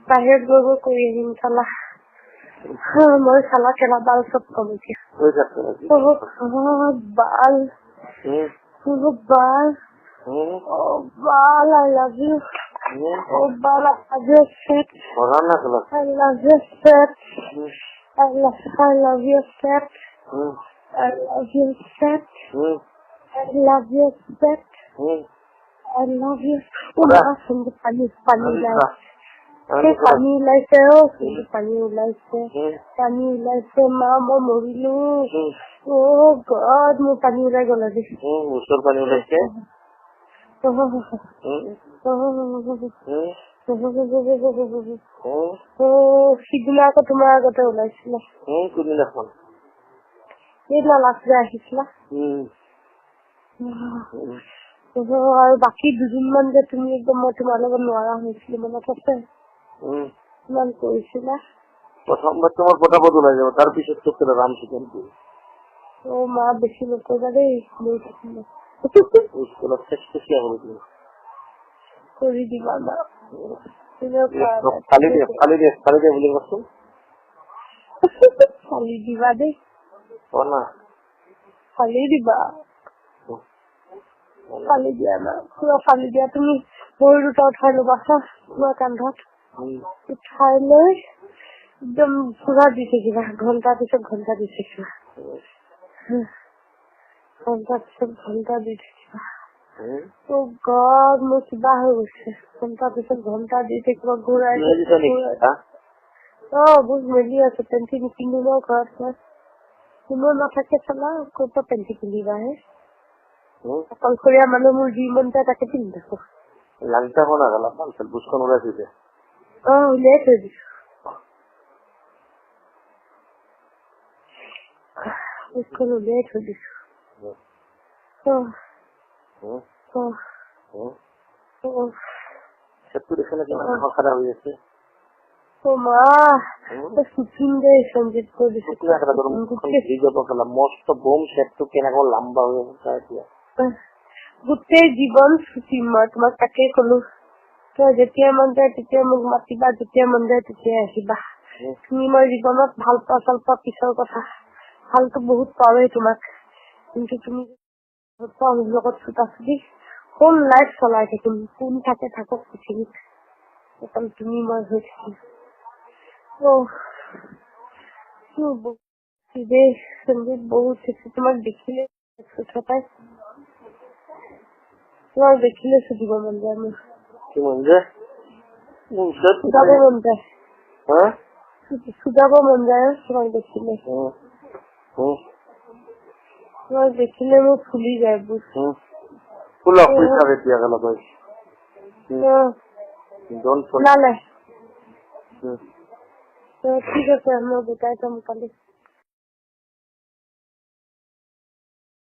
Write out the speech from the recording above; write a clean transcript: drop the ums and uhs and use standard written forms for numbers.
বাহিৰত গৈ কৰি আহিম চালা মই চালা কেলা বাল চব কম এতিয়া বাল বাল বাল I love you Bal I love you set I love you set I love you set I love you set I love you set I love you পানী ওলাইছে পানী ওলাইছে মা মই মৰিলো অ গড মোৰ পানী ওলাই গল আজি ওচৰ পানী ওলাইছে সিদিনা আকৌ তোমাৰ আগতে ওলাইছিলে কোনদিনাখন সেইদিনা লাষ্ট যে আহিছিলা আৰু বাকী দুদিনমান যে তুমি একদম মই তোমাৰ লগত নোৱাৰা হৈছিলো মনত আছে ইমান কৰিছিলা প্ৰথমবাৰ তোমাৰ পটাপট ওলাই যাব তাৰ পিছত তো কেলা ৰাম চিকেন অ মা বেছি নকৰিবা দেই স্কুলত চেষ্টা কৰি দিবা না খালি দিয়ে বুলি কৈছো খালি দিবা দেই খালি দিবা খালি দিয়া না পুৰা খালি দিয়া তুমি ভৰি দুটা উঠাই ল'বা তোমাৰ কান্ধত উঠাই লৈ একদম পুৰা দি থাকিবা ঘন্টা পিছত ঘন্টা দি থাকিবা ঘন্টা পিছত ঘন্টা দি থাকিবা অ গড মোৰ কিবা হৈ গৈছে ঘন্টা পিছত ঘন্টা দি থাকিবা ঘূৰাই বুজ মেলি আছে পেণ্টি নিপিন্ধিব ঘৰত কোনো নাথাকে চালা ক'ত পেণ্টি পিন্ধিবা হে অকলশৰীয়া মানুহ মোৰ যি মন যায় তাকে পিন্ধি থাকো লাংটা হোৱা গলা পাঞ্চল বুজখন ওলাই দিছে উলিয়াই থৈ দিছো বুজখন উলিয়াই থৈ দিছো সেতু দেখে না কিমান খখৰা হৈ আছে ও মা সুচিন দে সঞ্জিত কো দিছে কিনা কৰা গৰম দি যাব কলা মস্ত বম সেতু কেনেকা লম্বা হৈ আছে এতিয়া গোটেই জীৱন সুচিম মই তোমাক তাকে কলো তই যেতিয়া মন যায় তেতিয়া মোক মাতিবা যেতিয়া মন যায় তেতিয়া আহিবা তুমি মই জীৱনত ভাল পোৱা পিছৰ কথা ভালতো বহুত পাওঁৱেই তোমাক কিন্তু তুমি মোৰ লগত চুটাচুটি হোল লাইফ চলাই থাকিম কোন থাকে থাকক পৃথিৱীত অকল তুমি মই হৈ থাকিম সঞ্জিত বহুত তোমাক দেখিলে তোমাক দেখিলে চুটিব মন যায় মোৰ কি মন যায় চুটাব মন যায় চুটাব মন যায় তোমাক দেখিলে তোমাক দেখিলে মোৰ ফুলি যায় বুজ ফুলক পইচা এতিয়া গেল কই ঠিক আছে মই গোটাই যাম কালি